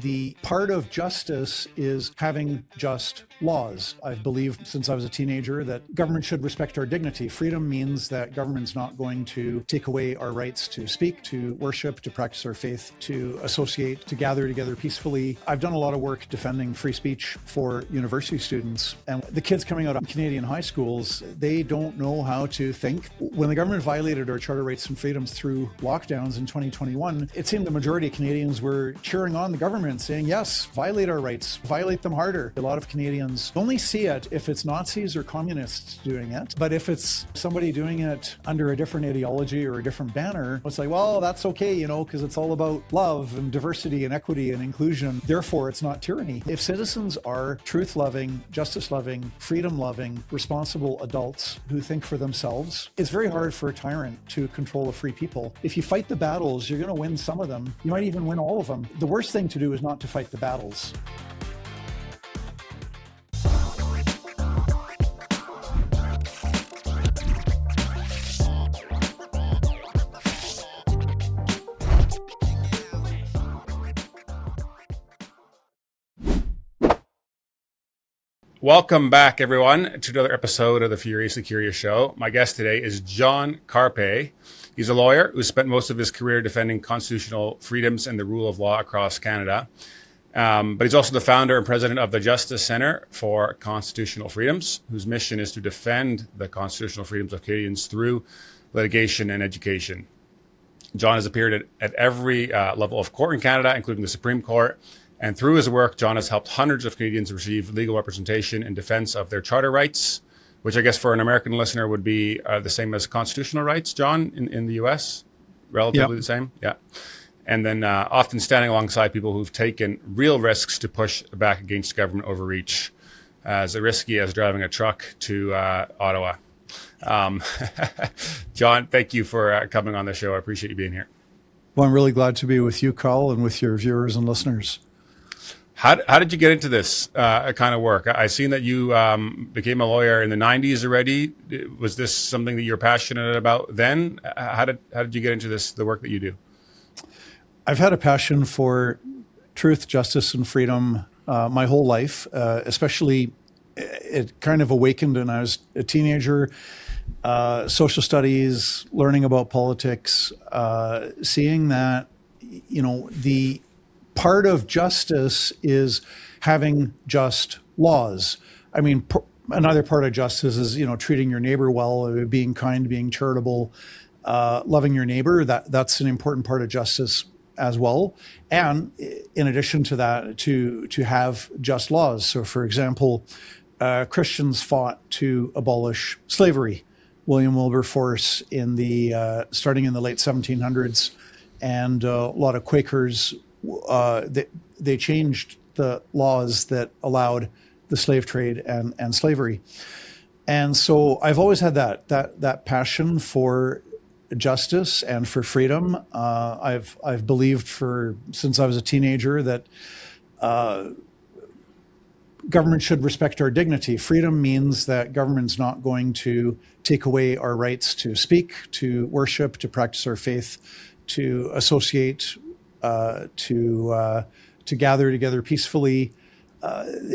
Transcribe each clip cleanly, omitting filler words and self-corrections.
the part of justice is having just laws. I've believed since I was a teenager that government should respect our dignity. Freedom means that government's not going to take away our rights to speak, to worship, to practice our faith, to associate, to gather together peacefully. I've done a lot of work defending free speech for university students. And the kids coming out of Canadian high schools, they don't know how to think. When the government violated our charter rights and freedoms through lockdowns in 2021, it seemed the majority of Canadians were cheering on the government, saying, yes, violate our rights, violate them harder. A lot of Canadians only see it if it's Nazis or communists doing it. But if it's somebody doing it under a different ideology or a different banner, it's like, well, that's okay, because it's all about love and diversity and equity and inclusion. Therefore, it's not tyranny. If citizens are truth-loving, justice-loving, freedom-loving, responsible adults who think for themselves, it's very hard for a tyrant to control a free people. If you fight the battles, you're going to win some of them. You might even win all of them. The worst thing to do is not to fight the battles. Welcome back, everyone, to another episode of the Furiously Curious Show. My guest today is John Carpay. He's a lawyer who spent most of his career defending constitutional freedoms and the rule of law across Canada. But he's also the founder and president of the Justice Centre for Constitutional Freedoms, whose mission is to defend the constitutional freedoms of Canadians through litigation and education. John has appeared at every level of court in Canada, including the Supreme Court. And through his work, John has helped hundreds of Canadians receive legal representation in defense of their charter rights, which I guess for an American listener would be the same as constitutional rights, John, in the U.S., relatively the same. Yeah. And then often standing alongside people who've taken real risks to push back against government overreach, as risky as driving a truck to Ottawa. John, thank you for coming on the show. I appreciate you being here. Well, I'm really glad to be with you, Carl, and with your viewers and listeners. How did you get into this kind of work? I've seen that you became a lawyer in the 90s already. Was this something that you're passionate about then? How did you get into the work that you do? I've had a passion for truth, justice, and freedom my whole life. Especially, it kind of awakened when I was a teenager. Social studies, learning about politics, seeing that, the part of justice is having just laws. I mean, another part of justice is, treating your neighbor well, being kind, being charitable, loving your neighbor. That's an important part of justice as well. And in addition to that, to have just laws. So, for example, Christians fought to abolish slavery. William Wilberforce starting in the late 1700s, and a lot of Quakers. They changed the laws that allowed the slave trade and slavery. And so I've always had that passion for justice and for freedom. I've believed since I was a teenager that government should respect our dignity. Freedom means that government's not going to take away our rights to speak, to worship, to practice our faith, to associate, to gather together peacefully.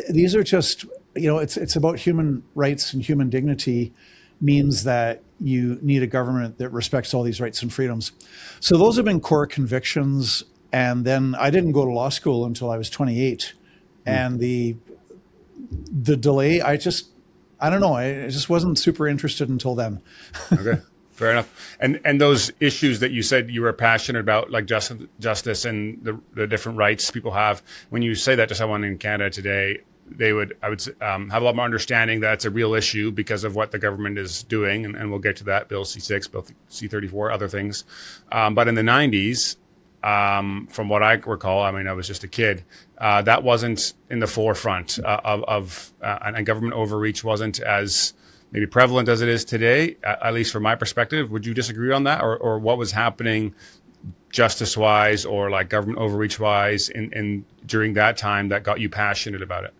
These are just, it's about human rights and human dignity means that you need a government that respects all these rights and freedoms. So those have been core convictions. And then I didn't go to law school until I was 28. And the delay, I just wasn't super interested until then. Okay. Fair enough. And those issues that you said you were passionate about, like justice and the different rights people have, when you say that to someone in Canada today, I would have a lot more understanding that it's a real issue because of what the government is doing. And we'll get to that, Bill C-6, Bill C-34, other things. But in the 90s, from what I recall, I was just a kid, that wasn't in the forefront and government overreach wasn't as maybe prevalent as it is today, at least from my perspective. Would you disagree on that? Or what was happening justice-wise or like government overreach-wise in during that time that got you passionate about it?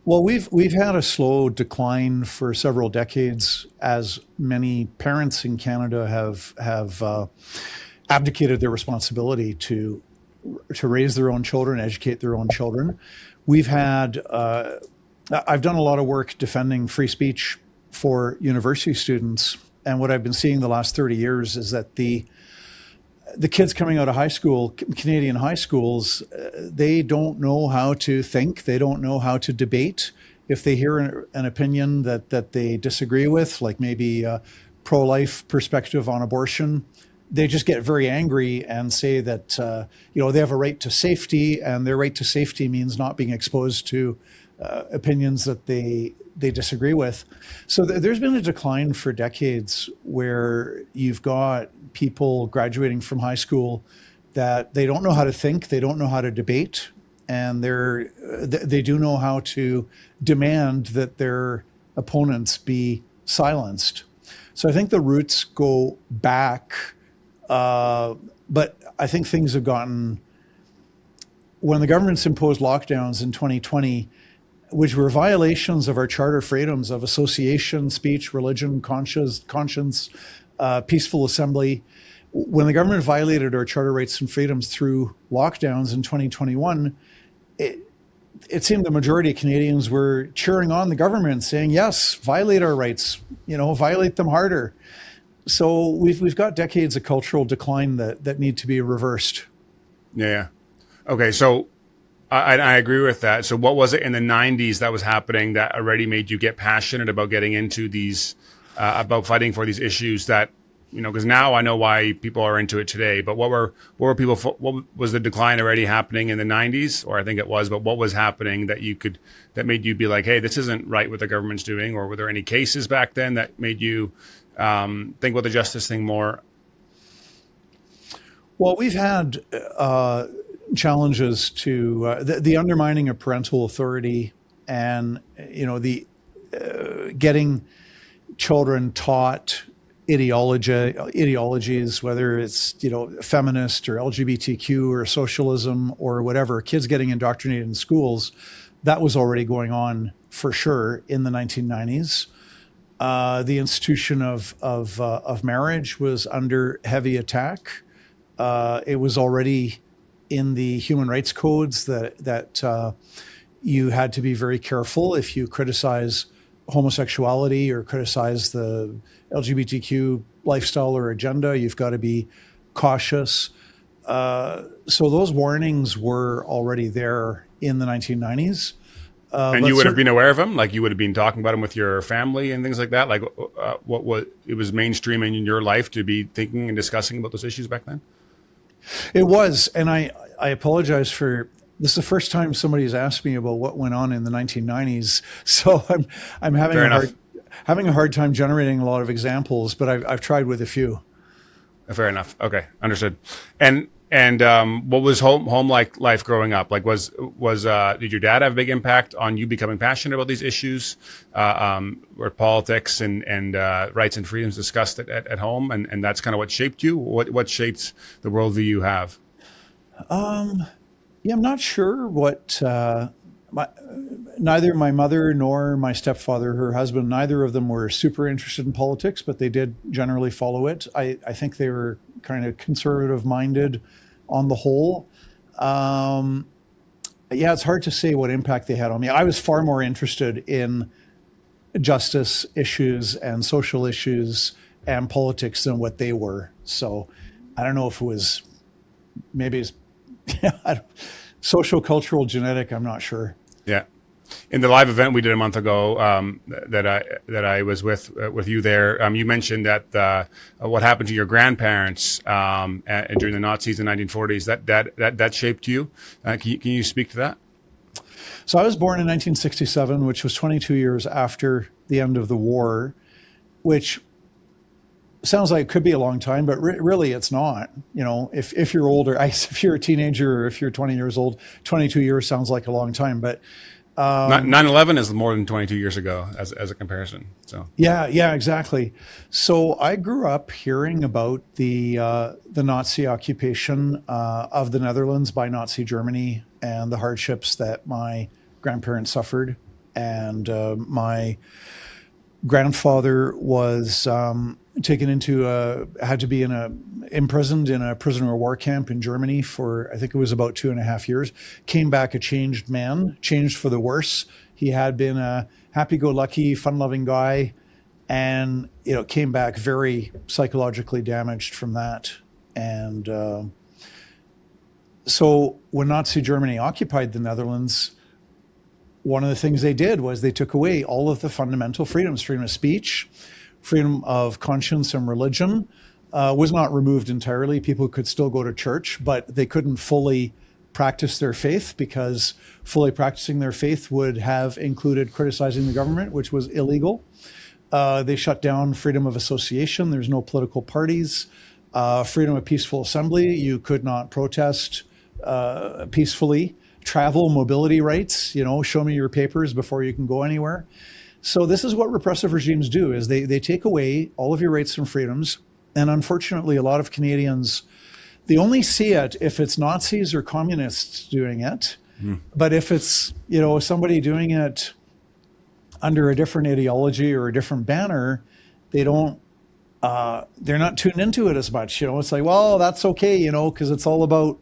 Well, we've had a slow decline for several decades as many parents in Canada have abdicated their responsibility to to raise their own children, educate their own children. We've had, I've done a lot of work defending free speech for university students. And what I've been seeing the last 30 years is that the kids coming out of high school, Canadian high schools, they don't know how to think. They don't know how to debate. If they hear an opinion that they disagree with, like maybe a pro-life perspective on abortion, they just get very angry and say that they have a right to safety, and their right to safety means not being exposed to opinions that they disagree with. So there's been a decline for decades where you've got people graduating from high school that they don't know how to think, they don't know how to debate, and they do know how to demand that their opponents be silenced. So I think the roots go back, but I think things have gotten, when the government's imposed lockdowns in 2020, which were violations of our charter freedoms of association, speech, religion, conscience, peaceful assembly. When the government violated our charter rights and freedoms through lockdowns in 2021, it seemed the majority of Canadians were cheering on the government, saying, yes, violate our rights, violate them harder. So we've got decades of cultural decline that need to be reversed. Yeah. Okay, so I agree with that. So what was it in the 90s that was happening that already made you get passionate about getting into these, about fighting for these issues that, because now I know why people are into it today, but what was the decline already happening in the 90s? Or I think it was, but what was happening that made you be like, hey, this isn't right what the government's doing? Or were there any cases back then that made you think about the justice thing more? Well, we've had challenges to the undermining of parental authority, and getting children taught ideologies, whether it's feminist or LGBTQ or socialism or whatever, kids getting indoctrinated in schools. That was already going on for sure in the 1990s. The institution of marriage was under heavy attack. It was already in the human rights codes that you had to be very careful if you criticize homosexuality or criticize the LGBTQ lifestyle or agenda. You've got to be cautious. So those warnings were already there in the 1990s. And you would have been aware of them? Like you would have been talking about them with your family and things like that? Like what it was mainstream in your life to be thinking and discussing about those issues back then? It was, and I apologize for this. Is the first time somebody's asked me about what went on in the 1990s, so I'm having a hard time generating a lot of examples, but I've tried with a few. Fair enough. Okay, understood. And what was home like life growing up? Like did your dad have a big impact on you becoming passionate about these issues? Were politics and rights and freedoms discussed at home, and that's kind of what shaped you? What shaped the worldview you have? Yeah, I'm not sure what. Neither my mother nor my stepfather, her husband, neither of them were super interested in politics, but they did generally follow it. I think they were kind of conservative minded on the whole. Yeah, it's hard to say what impact they had on me. I was far more interested in justice issues and social issues and politics than what they were. So I don't know if it was, maybe it's social, cultural, genetic, I'm not sure. Yeah. In the live event we did a month ago, that I was with you there, you mentioned that what happened to your grandparents during the Nazis in the 1940s that shaped you. Can you speak to that? So I was born in 1967, which was 22 years after the end of the war, which sounds like it could be a long time, but really it's not. If you're older, if you're a teenager or if you're 20 years old, 22 years sounds like a long time, but 9/11 is more than 22 years ago as a comparison. So yeah, exactly. So I grew up hearing about the Nazi occupation of the Netherlands by Nazi Germany and the hardships that my grandparents suffered. And my grandfather was taken into had to be imprisoned in a prisoner of war camp in Germany for, I think it was about 2.5 years. Came back a changed man, changed for the worse. He had been a happy-go-lucky, fun-loving guy, and came back very psychologically damaged from that. And so when Nazi Germany occupied the Netherlands, one of the things they did was they took away all of the fundamental freedoms. Freedom of speech, freedom of conscience and religion was not removed entirely. People could still go to church, but they couldn't fully practice their faith, because fully practicing their faith would have included criticizing the government, which was illegal. They shut down freedom of association. There's no political parties. Freedom of peaceful assembly. You could not protest peacefully. Travel, mobility rights, show me your papers before you can go anywhere. So this is what repressive regimes do, is they take away all of your rights and freedoms. And unfortunately, a lot of Canadians, they only see it if it's Nazis or communists doing it. But if it's, somebody doing it under a different ideology or a different banner, they're not tuned into it as much. It's like, well, that's okay, because it's all about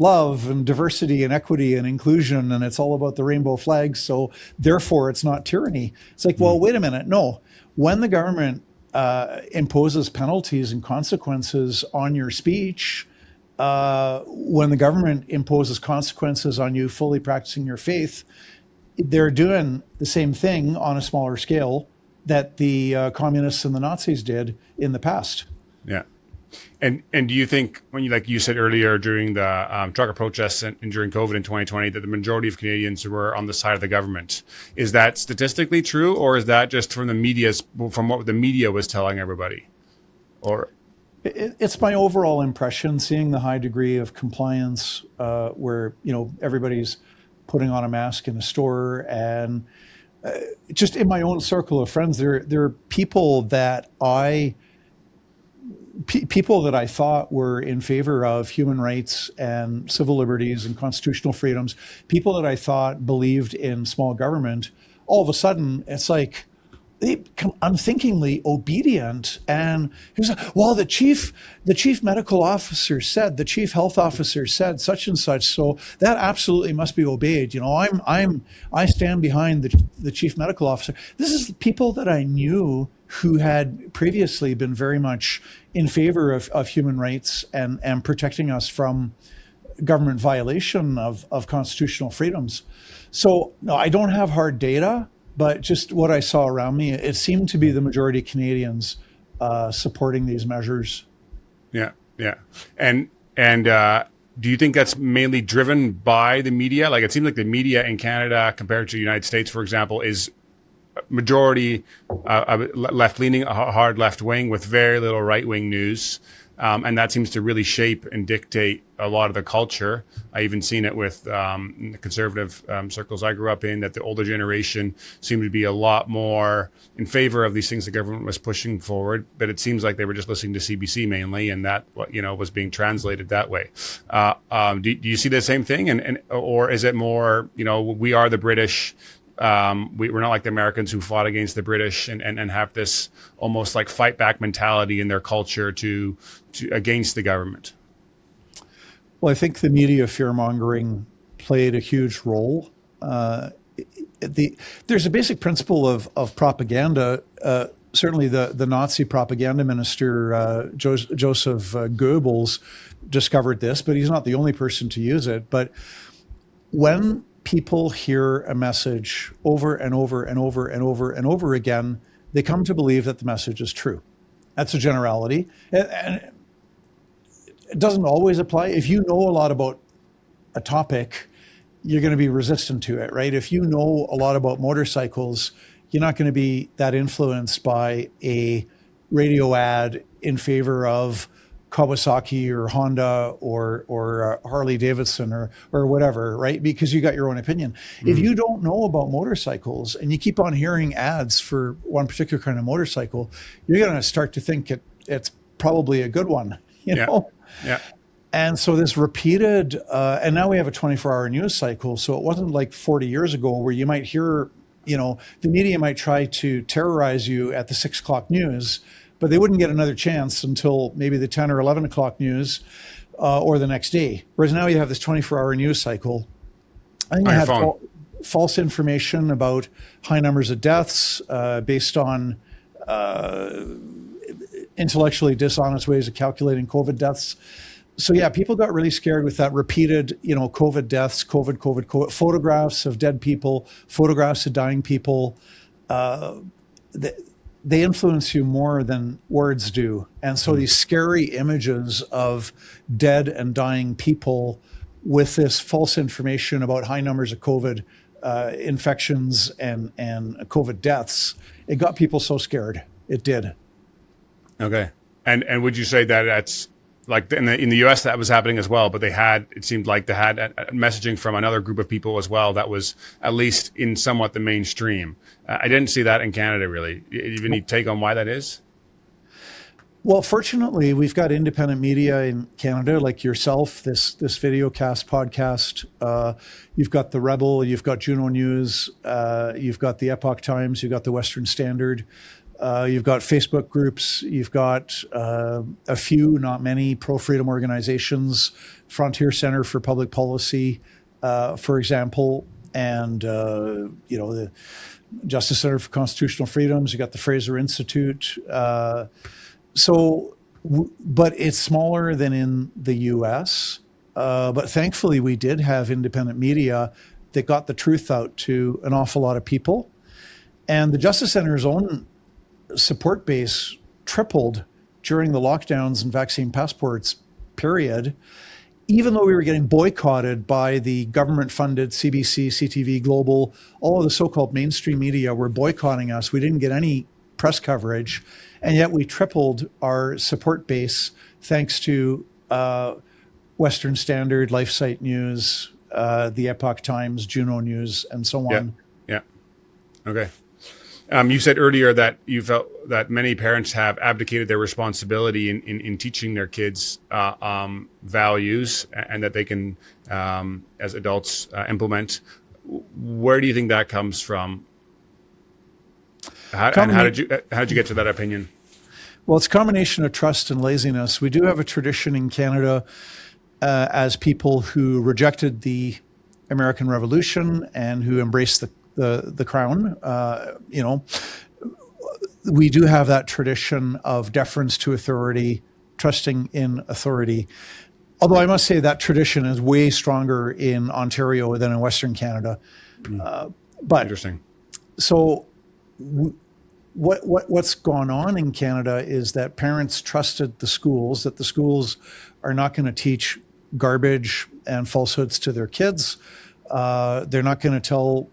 love and diversity and equity and inclusion, and it's all about the rainbow flag, so therefore it's not tyranny. It's like, well, wait a minute, no. When the government imposes penalties and consequences on your speech, when the government imposes consequences on you fully practicing your faith, they're doing the same thing on a smaller scale that the communists and the Nazis did in the past. Yeah. And do you think, when you, like you said earlier, during the trucker protests and during COVID in 2020, that the majority of Canadians were on the side of the government? Is that statistically true, or is that just from what the media was telling everybody? Or it's my overall impression, seeing the high degree of compliance, where everybody's putting on a mask in a store, and just in my own circle of friends, there are people that I thought were in favor of human rights and civil liberties and constitutional freedoms, people that I thought believed in small government, all of a sudden it's like they become unthinkingly obedient. And he was like, well, the chief medical officer said, the chief health officer said such and such, so that absolutely must be obeyed. I stand behind the chief medical officer. This is people that I knew who had previously been very much in favor of human rights and protecting us from government violation of constitutional freedoms. So no, I don't have hard data, but just what I saw around me, it seemed to be the majority of Canadians supporting these measures. Yeah. And do you think that's mainly driven by the media? Like, it seems like the media in Canada compared to the United States, for example, is majority left-leaning, hard left-wing, with very little right-wing news. And that seems to really shape and dictate a lot of the culture. I even seen it with in the conservative circles I grew up in, that the older generation seemed to be a lot more in favor of these things the government was pushing forward. But it seems like they were just listening to CBC mainly, and that was being translated that way. Do you see the same thing, or is it more we are the British? We're not like the Americans who fought against the British and have this almost like fight back mentality in their culture to against the government? Well, I think the media fear-mongering played a huge role. There's a basic principle of propaganda. Certainly the Nazi propaganda minister, Joseph Goebbels, discovered this, but he's not the only person to use it. But when people hear a message over and over and over and over and over again, they come to believe that the message is true. That's a generality. And it doesn't always apply. If you know a lot about a topic, you're going to be resistant to it, right? If you know a lot about motorcycles, you're not going to be that influenced by a radio ad in favor of Kawasaki or Honda or Harley Davidson or whatever, right? Because you got your own opinion. If you don't know about motorcycles and you keep on hearing ads for one particular kind of motorcycle, you're going to start to think it's probably a good one, you know? Yeah. And so this repeated, and now we have a 24-hour news cycle. So it wasn't like 40 years ago where you might hear, the media might try to terrorize you at the 6 o'clock news. but they wouldn't get another chance until maybe the 10 or 11 o'clock news or the next day. Whereas now you have this 24-hour news cycle. I think On you your had phone. false information about high numbers of deaths based on intellectually dishonest ways of calculating COVID deaths. So yeah, people got really scared with that repeated, COVID deaths, COVID, photographs of dead people, photographs of dying people. They influence you more than words do. And so these scary images of dead and dying people with this false information about high numbers of COVID infections and COVID deaths, it got people so scared. It did. Okay. And would you say that that's like in the US that was happening as well, but it seemed like they had messaging from another group of people as well that was at least in somewhat the mainstream. I didn't see that in Canada really. You have any take on why that is? Well, fortunately, we've got independent media in Canada, like yourself, this Videocast podcast. You've got The Rebel, you've got Juno News, you've got the Epoch Times, you've got the Western Standard. You've got Facebook groups. You've got a few, not many, pro-freedom organizations, Frontier Center for Public Policy, for example, and the Justice Center for Constitutional Freedoms. You got the Fraser Institute. But it's smaller than in the U.S. But thankfully, we did have independent media that got the truth out to an awful lot of people, and the Justice Center's own support base tripled during the lockdowns and vaccine passports period, even though we were getting boycotted by the government-funded CBC, CTV, Global, all of the so-called mainstream media were boycotting us. We didn't get any press coverage, and yet we tripled our support base thanks to Western Standard, LifeSite News, the Epoch Times, Juno News, and so on. Yeah. Okay. You said earlier that you felt that many parents have abdicated their responsibility in teaching their kids values and that they can, as adults, implement. Where do you think that comes from? How did you get to that opinion? Well, it's a combination of trust and laziness. We do have a tradition in Canada as people who rejected the American Revolution and who embraced the crown. We do have that tradition of deference to authority, trusting in authority. Although I must say that tradition is way stronger in Ontario than in Western Canada. But interesting. So what's gone on in Canada is that parents trusted the schools, that the schools are not going to teach garbage and falsehoods to their kids. They're not going to tell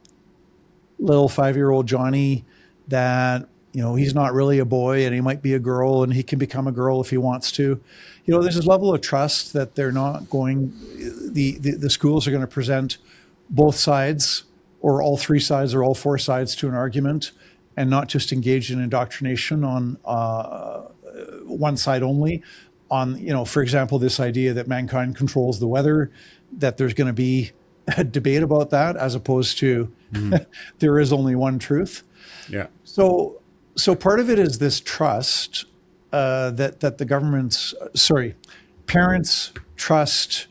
little 5-year-old Johnny that, he's not really a boy and he might be a girl and he can become a girl if he wants to. There's this level of trust that they're not going, the schools are going to present both sides or all three sides or all four sides to an argument and not just engage in indoctrination on one side only. On, for example, this idea that mankind controls the weather, that there's going to be a debate about that as opposed to there is only one truth. Yeah. So part of it is this trust that the parents trust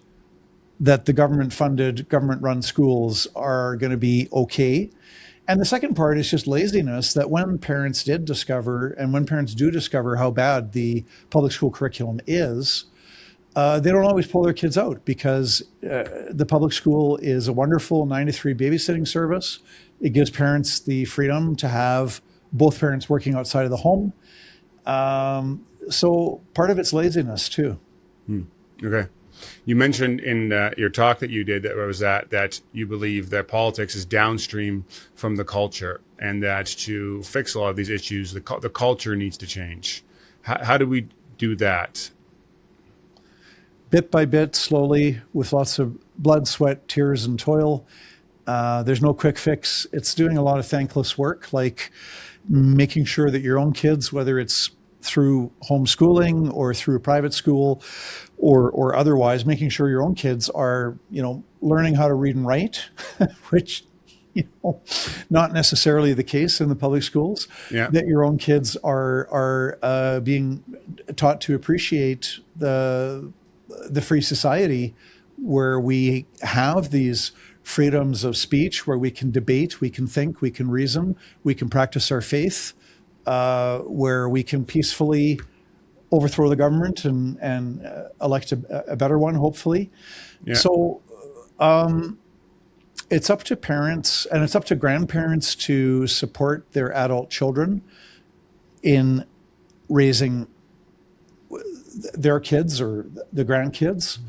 that the government-funded, government-run schools are going to be okay. And the second part is just laziness, that when parents do discover how bad the public school curriculum is, they don't always pull their kids out because the public school is a wonderful 9 to 3 babysitting service. It gives parents the freedom to have both parents working outside of the home. So part of it's laziness too. Okay. You mentioned in your talk that you did that you believe that politics is downstream from the culture and that to fix a lot of these issues, the culture needs to change. How do we do that? Bit by bit, slowly, with lots of blood, sweat, tears, and toil. There's no quick fix. It's doing a lot of thankless work, like making sure that your own kids, whether it's through homeschooling or through a private school or otherwise, making sure your own kids are, learning how to read and write, which not necessarily the case in the public schools. Yeah. That your own kids are being taught to appreciate the free society where we have these freedoms of speech, where we can debate, we can think, we can reason, we can practice our faith, where we can peacefully overthrow the government and elect a better one, hopefully. Yeah. So it's up to parents and it's up to grandparents to support their adult children in raising their kids or the grandkids.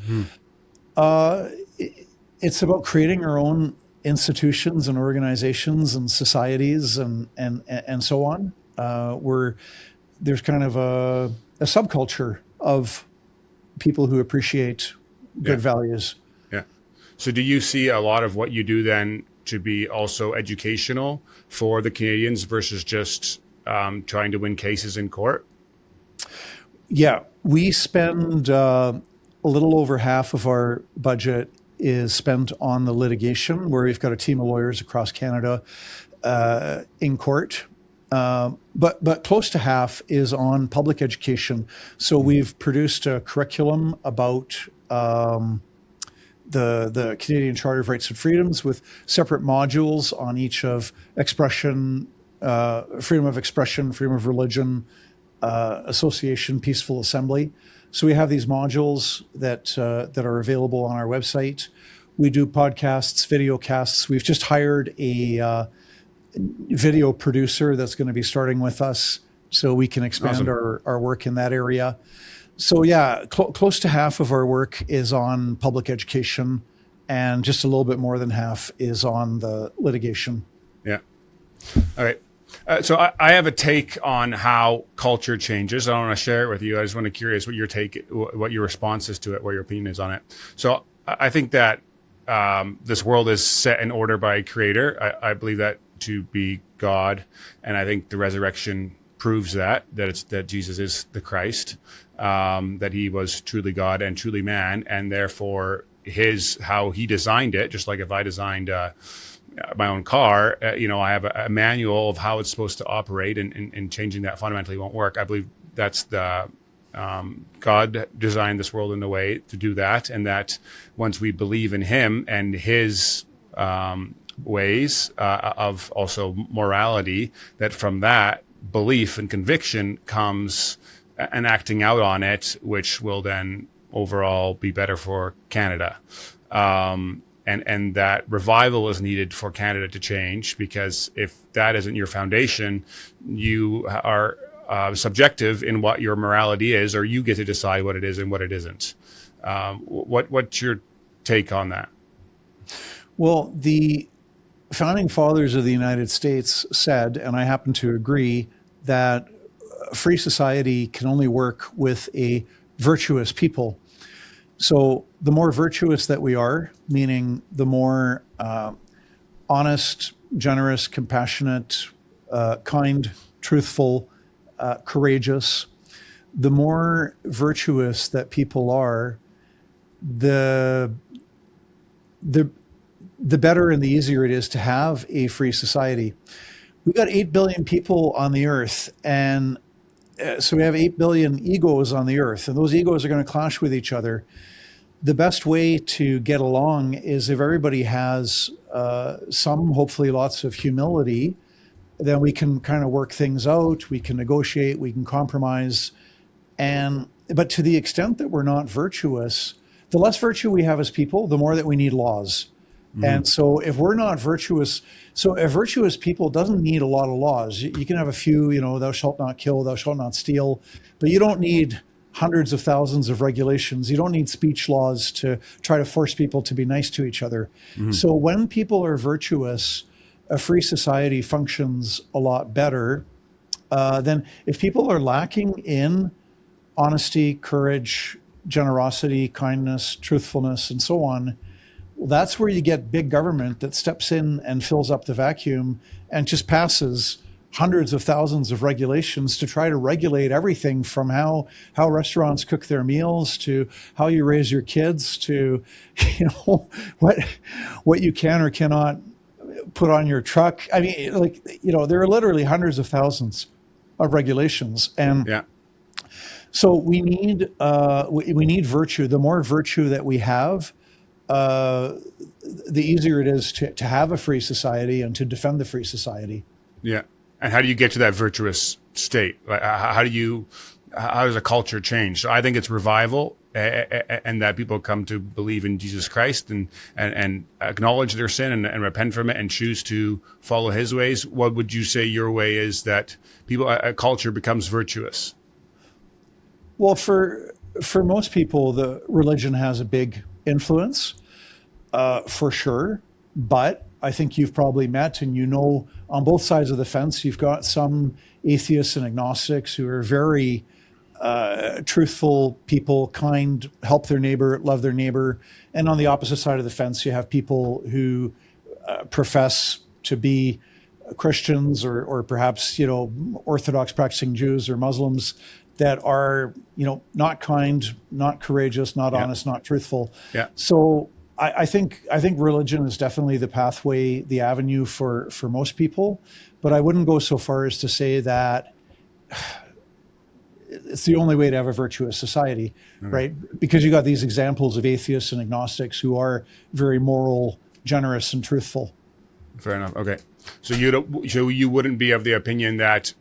It's about creating our own institutions and organizations and societies and so on, where there's kind of a subculture of people who appreciate good values. Yeah. So do you see a lot of what you do then to be also educational for the Canadians versus just trying to win cases in court? Yeah, we spend a little over half of our budget is spent on the litigation, where we've got a team of lawyers across Canada in court. But close to half is on public education. So we've produced a curriculum about the Canadian Charter of Rights and Freedoms with separate modules on each of expression, freedom of expression, freedom of religion, association, peaceful assembly. So we have these modules that are available on our website. We do podcasts, video casts. We've just hired a video producer that's going to be starting with us, so we can expand our work in that area. So yeah, close to half of our work is on public education, and just a little bit more than half is on the litigation. Yeah. All right. So I have a take on how culture changes. I don't want to share it with you. I just want to curious what your take, what your response is to it, what your opinion is on it. So I think that this world is set in order by a creator. I believe that to be God, and I think the resurrection proves that Jesus is the Christ, that he was truly God and truly man, and therefore how he designed it, just like if I designed my own car, I have a manual of how it's supposed to operate, and changing that fundamentally won't work. I believe that's God designed this world in a way to do that, and that once we believe in him and his ways of also morality, that from that belief and conviction comes an acting out on it, which will then overall be better for Canada. And that revival is needed for Canada to change, because if that isn't your foundation, you are subjective in what your morality is, or you get to decide what it is and what it isn't. What's your take on that? Well, the founding fathers of the United States said, and I happen to agree, that a free society can only work with a virtuous people. So the more virtuous that we are, meaning the more honest, generous, compassionate, kind, truthful, courageous, the more virtuous that people are, the better and the easier it is to have a free society. We've got 8 billion people on the earth, and so we have 8 billion egos on the earth, and those egos are going to clash with each other. The best way to get along is if everybody has some, hopefully lots of humility, then we can kind of work things out, we can negotiate, we can compromise. But to the extent that we're not virtuous, the less virtue we have as people, the more that we need laws. And so if we're not virtuous, so a virtuous people doesn't need a lot of laws. You can have a few, thou shalt not kill, thou shalt not steal, but you don't need hundreds of thousands of regulations. You don't need speech laws to try to force people to be nice to each other. So when people are virtuous, a free society functions a lot better than if people are lacking in honesty, courage, generosity, kindness, truthfulness, and so on. Well, that's where you get big government that steps in and fills up the vacuum and just passes hundreds of thousands of regulations to try to regulate everything from how restaurants cook their meals to how you raise your kids to what you can or cannot put on your truck. I mean, like, there are literally hundreds of thousands of regulations. And Yeah. so we need virtue. The more virtue that we have, the easier it is to have a free society and to defend the free society. Yeah. And how do you get to that virtuous state? Like, how does a culture change? So I think it's revival, and that people come to believe in Jesus Christ and acknowledge their sin and repent from it and choose to follow his ways. What would you say your way is that a culture becomes virtuous? Well, for most people, the religion has a big influence, for sure. But I think you've probably met, and on both sides of the fence, you've got some atheists and agnostics who are very truthful people, kind, help their neighbor, love their neighbor. And on the opposite side of the fence, you have people who profess to be Christians or perhaps, Orthodox practicing Jews or Muslims that are, not kind, not courageous, not honest, not truthful. Yeah. So I think religion is definitely the pathway, the avenue for most people, but I wouldn't go so far as to say that it's the only way to have a virtuous society, right? Because you got these examples of atheists and agnostics who are very moral, generous, and truthful. Fair enough. Okay. So you wouldn't be of the opinion that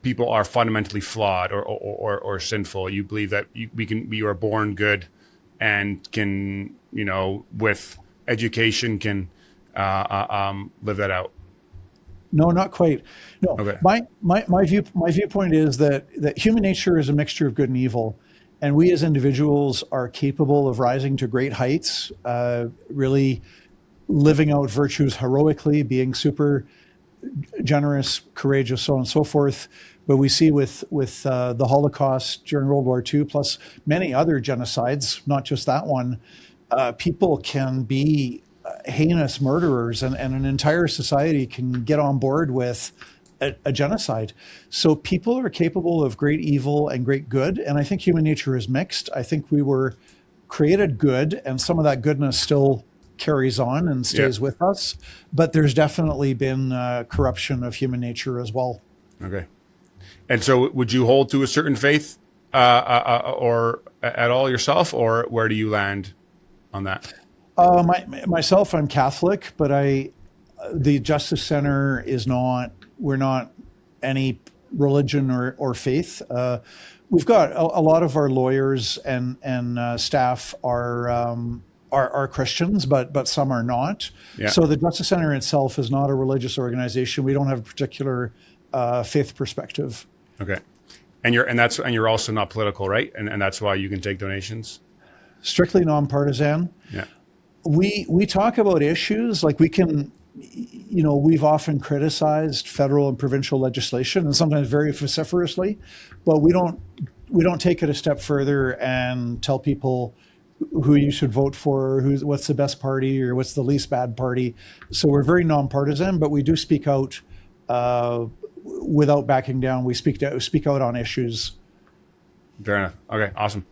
people are fundamentally flawed or sinful. You believe that you are born good and can, with education can live that out. No, not quite. No, Okay. My viewpoint is that human nature is a mixture of good and evil, and we as individuals are capable of rising to great heights, really living out virtues heroically, being super generous, courageous, so on and so forth. But we see with the Holocaust during World War II, plus many other genocides, not just that one, people can be heinous murderers, and an entire society can get on board with a genocide. So people are capable of great evil and great good, and I think human nature is mixed. I think we were created good, and some of that goodness still carries on and stays with us. But there's definitely been corruption of human nature as well. Okay. And so would you hold to a certain faith or at all yourself, or where do you land on that? Myself, I'm Catholic, but the Justice Center we're not any religion or faith. We've got a lot of our lawyers and staff are Christians, but some are not. Yeah. So the Justice Center itself is not a religious organization. We don't have a particular faith perspective. Okay. And you're also not political, right? And that's why you can take donations? Strictly nonpartisan. Yeah. We talk about issues like we can, we've often criticized federal and provincial legislation, and sometimes very vociferously, but we don't take it a step further and tell people who you should vote for, what's the best party or what's the least bad party. So we're very nonpartisan, but we do speak out without backing down. We speak out on issues. Fair enough. Okay, awesome.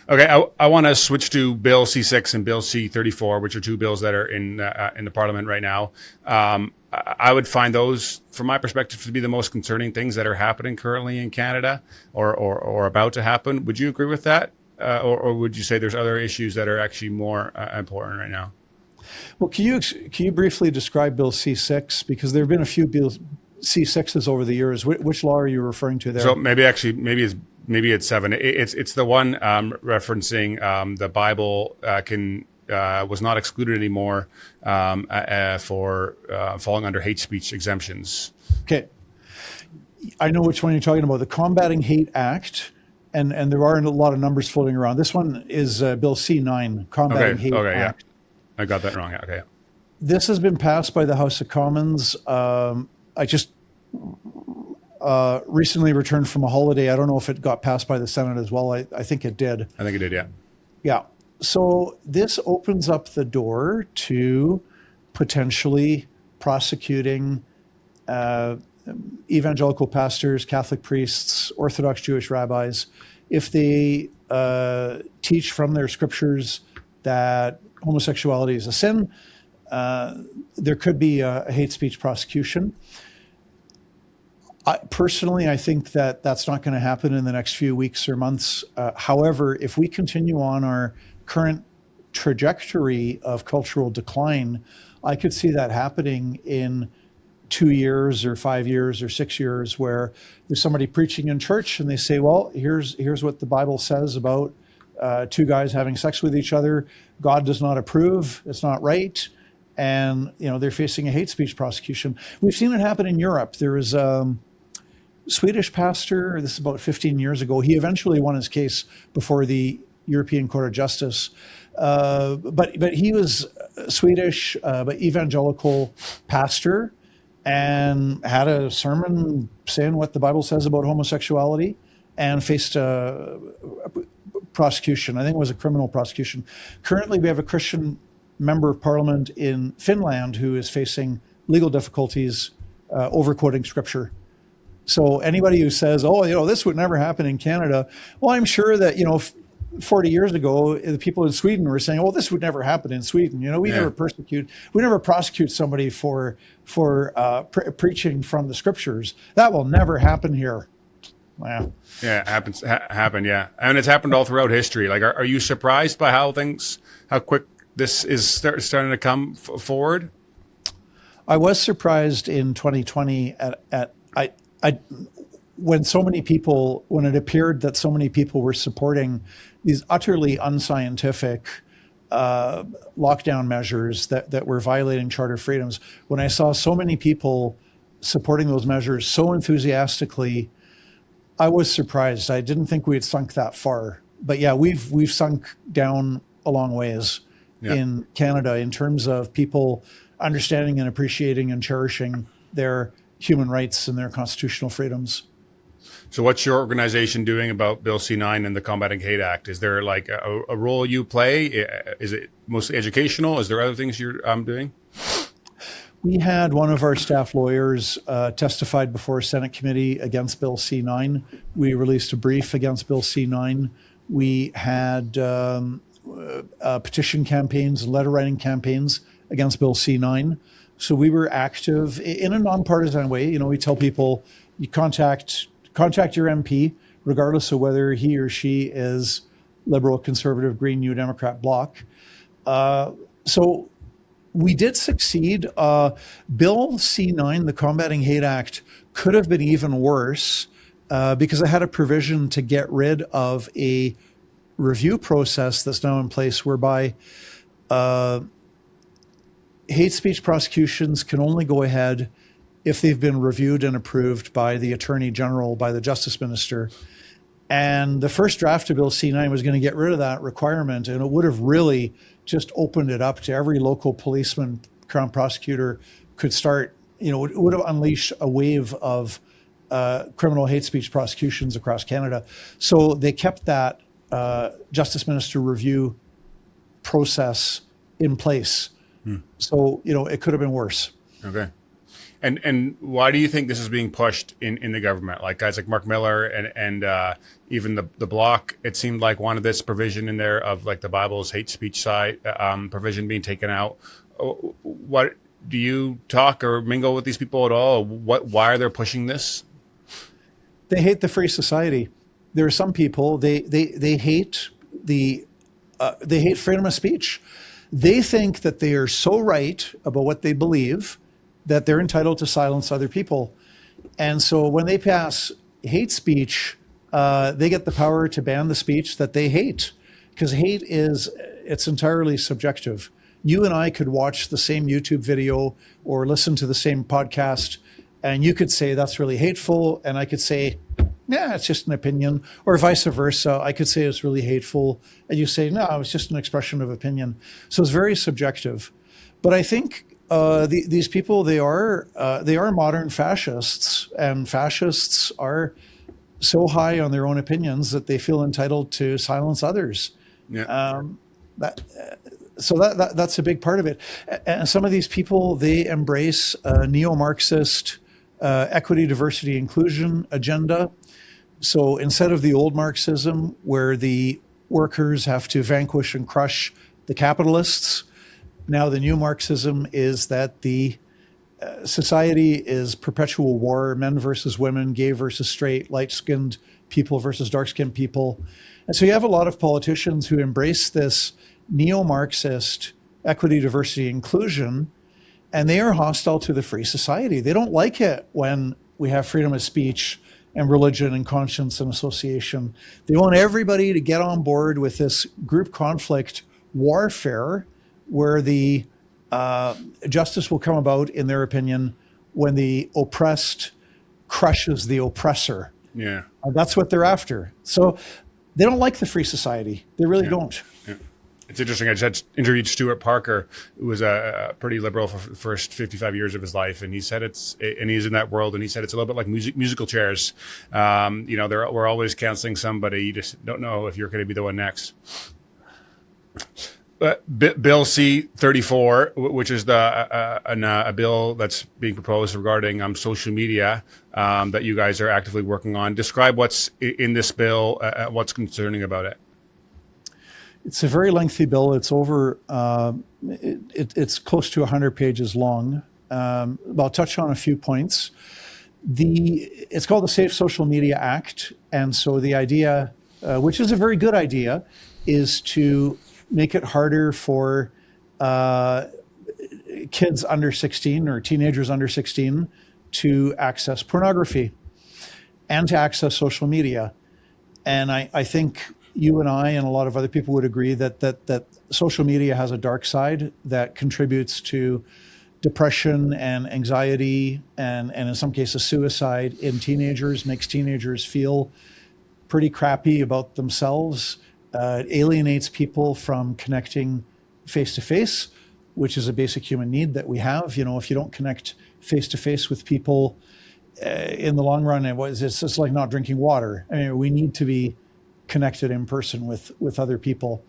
Okay, I want to switch to Bill C6 and Bill C34, which are two bills that are in the Parliament right now. I would find those, from my perspective, to be the most concerning things that are happening currently in Canada or about to happen. Would you agree with that? Or would you say there's other issues that are actually more important right now? Well, can you briefly describe Bill C6? Because there have been a few Bill C6s over the years. Which law are you referring to there? So maybe it's 7. It's the one referencing the Bible was not excluded anymore for falling under hate speech exemptions. Okay, I know which one you're talking about. The Combating Hate Act. And there are a lot of numbers floating around. This one is Bill C9, Combating Hate Act. Yeah. I got that wrong. Okay. This has been passed by the House of Commons. I just recently returned from a holiday. I don't know if it got passed by the Senate as well. I think it did. I think it did, yeah. Yeah. So this opens up the door to potentially prosecuting evangelical pastors, Catholic priests, Orthodox Jewish rabbis, if they teach from their scriptures that homosexuality is a sin, there could be a hate speech prosecution. Personally, I think that that's not going to happen in the next few weeks or months. However, if we continue on our current trajectory of cultural decline, I could see that happening in 2 years or 5 years or 6 years, where there's somebody preaching in church and they say, well, here's what the Bible says about two guys having sex with each other. God does not approve. It's not right. And, they're facing a hate speech prosecution. We've seen it happen in Europe. There was Swedish pastor, this is about 15 years ago. He eventually won his case before the European Court of Justice. But he was Swedish, but evangelical pastor, and had a sermon saying what the Bible says about homosexuality, and faced a prosecution. I think it was a criminal prosecution. Currently, we have a Christian member of parliament in Finland who is facing legal difficulties over quoting scripture. So anybody who says, oh, this would never happen in Canada, well, I'm sure that, 40 years ago, the people in Sweden were saying, oh, this would never happen in Sweden. We never prosecute somebody for preaching from the scriptures. That will never happen here. Wow. Yeah, it happened, yeah. And it's happened all throughout history. Like, are you surprised by how quick this is starting to come forward? I was surprised in 2020 when it appeared that so many people were supporting these utterly unscientific lockdown measures that were violating charter freedoms. When I saw so many people supporting those measures so enthusiastically, I was surprised. I didn't think we had sunk that far. But yeah, we've sunk down a long ways in Canada in terms of people understanding and appreciating and cherishing their human rights and their constitutional freedoms. So what's your organization doing about Bill C-9 and the Combating Hate Act? Is there like a role you play? Is it mostly educational? Is there other things you're doing? We had one of our staff lawyers testified before a Senate committee against Bill C-9. We released a brief against Bill C-9. We had petition campaigns and letter writing campaigns against Bill C-9. So we were active in a nonpartisan way. We tell people you contact your MP, regardless of whether he or she is Liberal, Conservative, Green, New Democrat, Bloc. So we did succeed. Bill C-9, the Combating Hate Act, could have been even worse because it had a provision to get rid of a review process that's now in place whereby hate speech prosecutions can only go ahead if they've been reviewed and approved by the Attorney General, by the Justice Minister. And the first draft of Bill C-9 was going to get rid of that requirement, and it would have really just opened it up to every local policeman, Crown prosecutor could start, it would have unleashed a wave of criminal hate speech prosecutions across Canada. So they kept that Justice Minister review process in place. So, it could have been worse. Okay. And why do you think this is being pushed in the government? Like guys like Mark Miller and even the Bloc, it seemed like wanted this provision in there of like the Bible's hate speech side provision being taken out. What do you talk or mingle with these people at all? Why are they pushing this? They hate the free society. There are some people they hate they hate freedom of speech. They think that they are so right about what they believe that they're entitled to silence other people. And so when they pass hate speech, they get the power to ban the speech that they hate, because hate it's entirely subjective. You and I could watch the same YouTube video or listen to the same podcast, and you could say that's really hateful, and I could say, yeah, it's just an opinion, or vice versa. I could say it's really hateful, and you say, no, it's just an expression of opinion. So it's very subjective. But I think these people, they are modern fascists, and fascists are so high on their own opinions that they feel entitled to silence others. Yeah. That's a big part of it. And some of these people, they embrace a neo-Marxist equity, diversity, inclusion agenda. So instead of the old Marxism, where the workers have to vanquish and crush the capitalists, Now, the new Marxism is that the society is perpetual war, men versus women, gay versus straight, light-skinned people versus dark-skinned people. And so you have a lot of politicians who embrace this neo-Marxist equity, diversity, inclusion, and they are hostile to the free society. They don't like it when we have freedom of speech and religion and conscience and association. They want everybody to get on board with this group conflict warfare where the justice will come about, in their opinion, when the oppressed crushes the oppressor. Yeah. That's what they're after. So they don't like the free society. They really don't. Yeah. It's interesting. I just interviewed Stuart Parker, who was a pretty liberal for the first 55 years of his life, and he said and he's in that world, and he said it's a little bit like musical chairs. We're always canceling somebody. You just don't know if you're going to be the one next. Bill C-34, which is a bill that's being proposed regarding social media that you guys are actively working on. Describe what's in this bill, what's concerning about it. It's a very lengthy bill. It's over, it's close to 100 pages long. I'll touch on a few points. It's called the Safe Social Media Act. And so the idea, which is a very good idea, is to make it harder for kids under 16 or teenagers under 16 to access pornography and to access social media. And I think you and I and a lot of other people would agree that social media has a dark side that contributes to depression and anxiety and in some cases suicide in teenagers, makes teenagers feel pretty crappy about themselves. It alienates people from connecting face-to-face, which is a basic human need that we have. If you don't connect face-to-face with people, in the long run, it's just like not drinking water. I mean, we need to be connected in person with other people.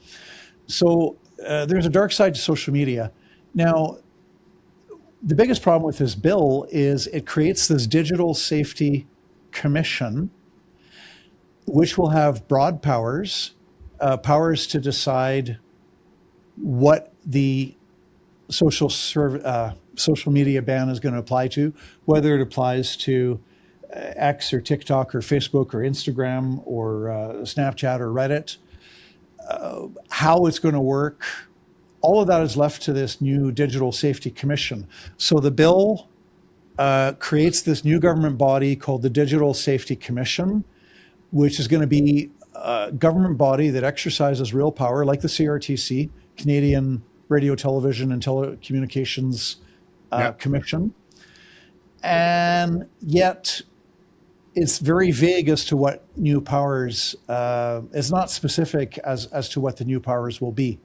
So there's a dark side to social media. Now, the biggest problem with this bill is it creates this digital safety commission, which will have broad powers to decide what the social media ban is going to apply to, whether it applies to X or TikTok or Facebook or Instagram or Snapchat or Reddit, how it's going to work. All of that is left to this new Digital Safety Commission. So the bill creates this new government body called the Digital Safety Commission, which is going to be a government body that exercises real power, like the CRTC, Canadian Radio, Television, and Telecommunications Commission. And yet it's very vague as to what new powers, it's not specific as to what the new powers will be.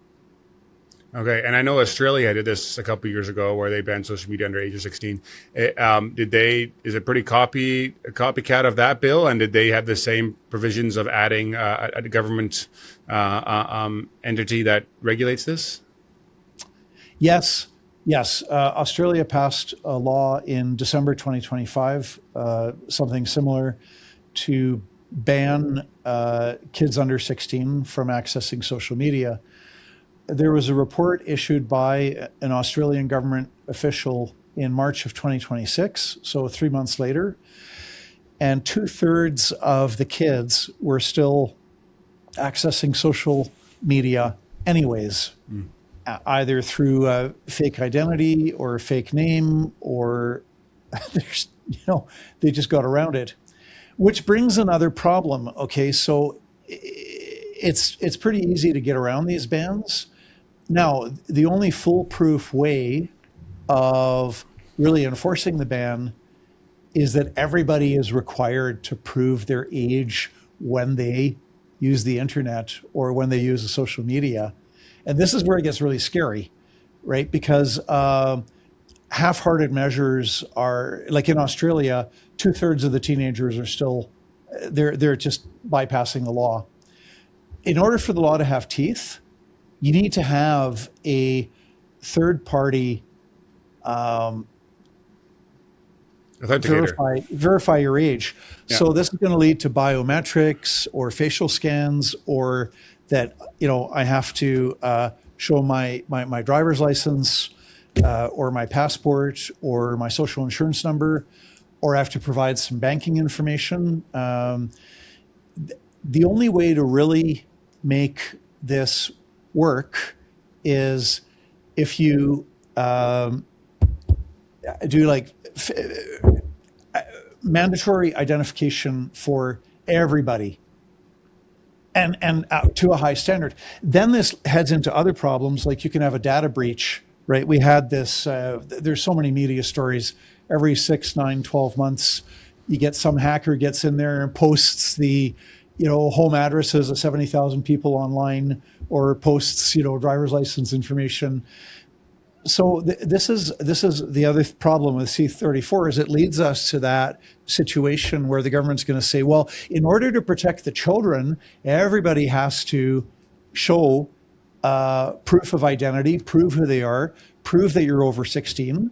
Okay, and I know Australia did this a couple of years ago, where they banned social media under age of 16. Is it pretty copycat of that bill? And did they have the same provisions of adding a government entity that regulates this? Yes. Australia passed a law in December 2025, something similar, to ban kids under 16 from accessing social media. There was a report issued by an Australian government official in March of 2026, so 3 months later, and 2/3 of the kids were still accessing social media anyways, either through a fake identity or a fake name, or they just got around it, which brings another problem. Okay, so it's pretty easy to get around these bans. Now, the only foolproof way of really enforcing the ban is that everybody is required to prove their age when they use the internet or when they use the social media. And this is where it gets really scary, right? Because half-hearted measures are, like in Australia, 2/3 of the teenagers are still, they're just bypassing the law. In order for the law to have teeth, you need to have a third-party verify your age. Yeah. So this is going to lead to biometrics or facial scans, or that I have to show my driver's license or my passport or my social insurance number, or I have to provide some banking information. The only way to really make this work is if you do like mandatory identification for everybody and to a high standard. Then this heads into other problems, like you can have a data breach, right? We had this, there's so many media stories every 6, 9, 12 months. You get some hacker gets in there and posts the, home addresses of 70,000 people online, or posts, driver's license information. So this is the other problem with C-34 is it leads us to that situation where the government's going to say, well, in order to protect the children, everybody has to show proof of identity, prove who they are, prove that you're over 16.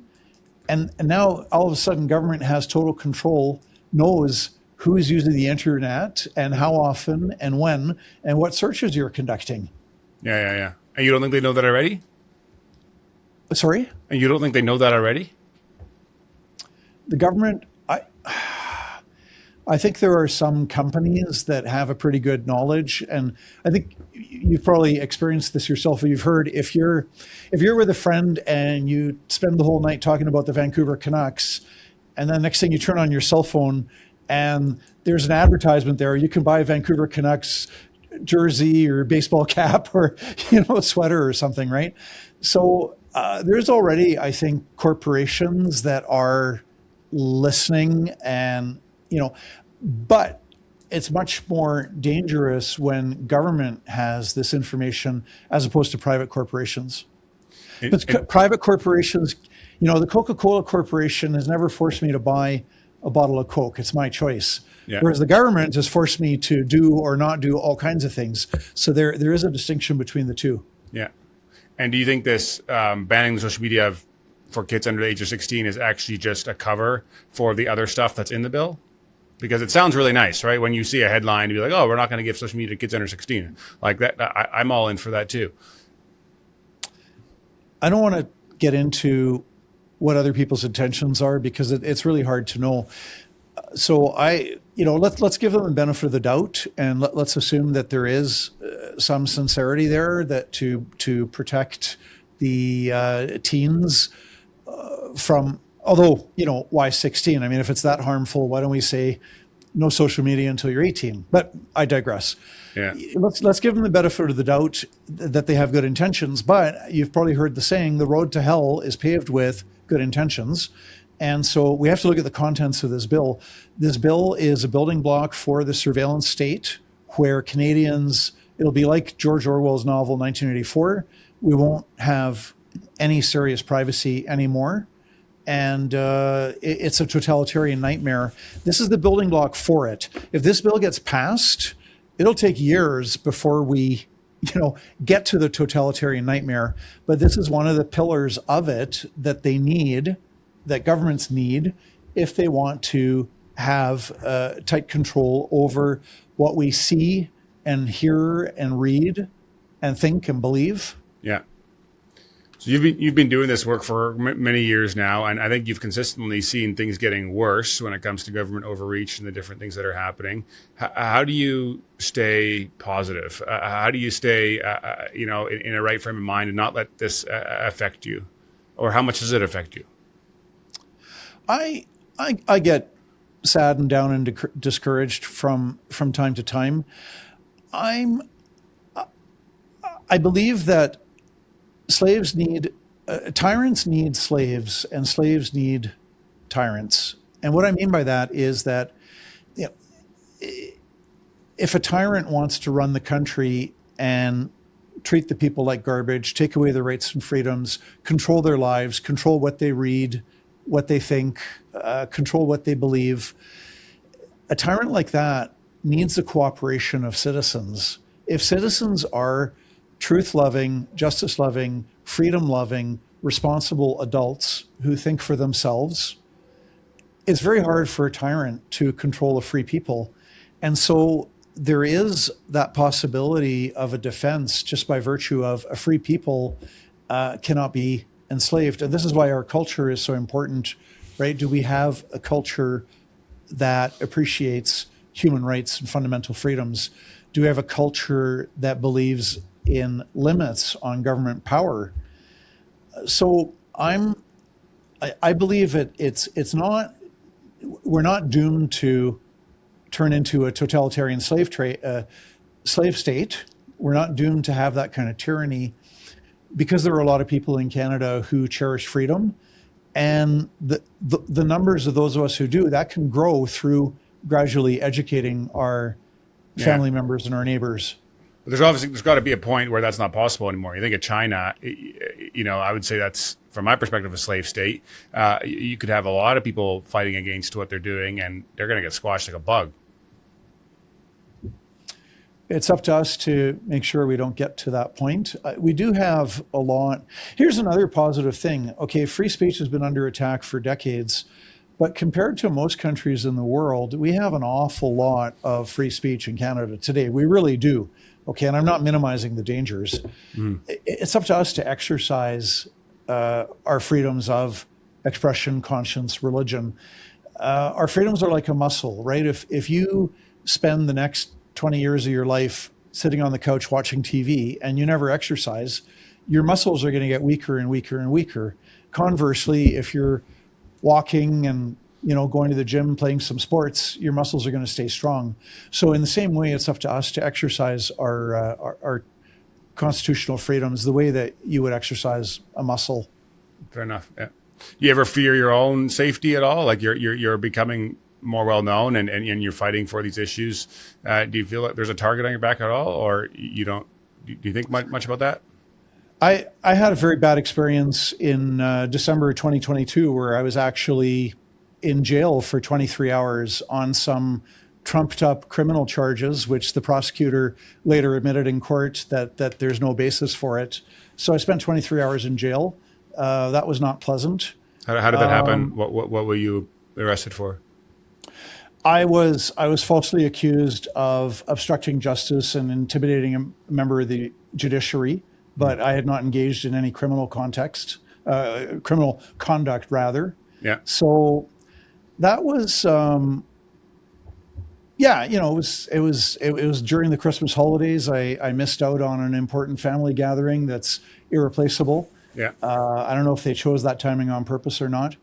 And now all of a sudden government has total control, knows who's using the internet and how often and when and what searches you're conducting. Yeah. And you don't think they know that already? Sorry? And you don't think they know that already? The government, I think there are some companies that have a pretty good knowledge, and I think you've probably experienced this yourself. You've heard if you're with a friend and you spend the whole night talking about the Vancouver Canucks, and then next thing you turn on your cell phone and there's an advertisement there, you can buy a Vancouver Canucks jersey or baseball cap or sweater or something, right? So there's already, I think, corporations that are listening, and but it's much more dangerous when government has this information as opposed to private corporations. Private corporations, the Coca-Cola Corporation has never forced me to buy a bottle of Coke. It's my choice. Yeah. Whereas the government has forced me to do or not do all kinds of things. So there is a distinction between the two. Yeah. And do you think this banning the social media for kids under the age of 16 is actually just a cover for the other stuff that's in the bill? Because it sounds really nice, right? When you see a headline, you'd be like, oh, we're not going to give social media to kids under 16. Like that, I'm all in for that too. I don't want to get into what other people's intentions are because it's really hard to know. So let's give them the benefit of the doubt, and let's assume that there is some sincerity there that to protect the teens from. Although why 16? I mean, if it's that harmful, why don't we say no social media until you're 18? But I digress. Yeah. Let's give them the benefit of the doubt that they have good intentions. But you've probably heard the saying: the road to hell is paved with good intentions. And so we have to look at the contents of this bill. This bill is a building block for the surveillance state where Canadians, it'll be like George Orwell's novel 1984. We won't have any serious privacy anymore. And it's a totalitarian nightmare. This is the building block for it. If this bill gets passed, it'll take years before we get to the totalitarian nightmare. But this is one of the pillars of it that they need, that governments need, if they want to have tight control over what we see and hear and read and think and believe. Yeah. So you've been doing this work for many years now, and I think you've consistently seen things getting worse when it comes to government overreach and the different things that are happening. How do you stay positive? How do you stay, in a right frame of mind and not let this affect you? Or how much does it affect you? I get sad and down and discouraged from time to time. I believe that tyrants need slaves, and slaves need tyrants. And what I mean by that is that if a tyrant wants to run the country and treat the people like garbage, take away their rights and freedoms, control their lives, control what they read, what they think, control what they believe, a tyrant like that needs the cooperation of citizens. If citizens are truth-loving, justice-loving, freedom-loving, responsible adults who think for themselves, it's very hard for a tyrant to control a free people. And so there is that possibility of a defense just by virtue of a free people cannot be enslaved. And this is why our culture is so important, right? Do we have a culture that appreciates human rights and fundamental freedoms? Do we have a culture that believes in limits on government power? So I believe it's not, we're not doomed to turn into a totalitarian slave state. We're not doomed to have that kind of tyranny, because there are a lot of people in Canada who cherish freedom, and the numbers of those of us who do, that can grow through gradually educating our family members and our neighbors. But there's got to be a point where that's not possible anymore. You think of China, I would say that's, from my perspective, a slave state. You could have a lot of people fighting against what they're doing, and they're going to get squashed like a bug. It's up to us to make sure we don't get to that point. We do have a lot. Here's another positive thing. Okay, free speech has been under attack for decades, but compared to most countries in the world, we have an awful lot of free speech in Canada today. We really do. Okay, and I'm not minimizing the dangers. It's up to us to exercise our freedoms of expression, conscience, religion. Our freedoms are like a muscle, right? If you spend the next 20 years of your life sitting on the couch watching TV and you never exercise, your muscles are going to get weaker and weaker and weaker. Conversely, if you're walking and going to the gym, playing some sports, your muscles are going to stay strong. So in the same way, it's up to us to exercise our constitutional freedoms the way that you would exercise a muscle. Fair enough. Yeah. You ever fear your own safety at all? Like you're becoming more well known and you're fighting for these issues. Do you feel like there's a target on your back at all, or you don't? Do you think much about that? I had a very bad experience in December 2022 where I was actually in jail for 23 hours on some trumped up criminal charges, which the prosecutor later admitted in court that there's no basis for it. So I spent 23 hours in jail. That was not pleasant. How did that happen? What were you arrested for? I was falsely accused of obstructing justice and intimidating a member of the judiciary, but I had not engaged in any criminal criminal conduct rather. Yeah. So that was, it was during the Christmas holidays. I missed out on an important family gathering that's irreplaceable. Yeah. I don't know if they chose that timing on purpose or not.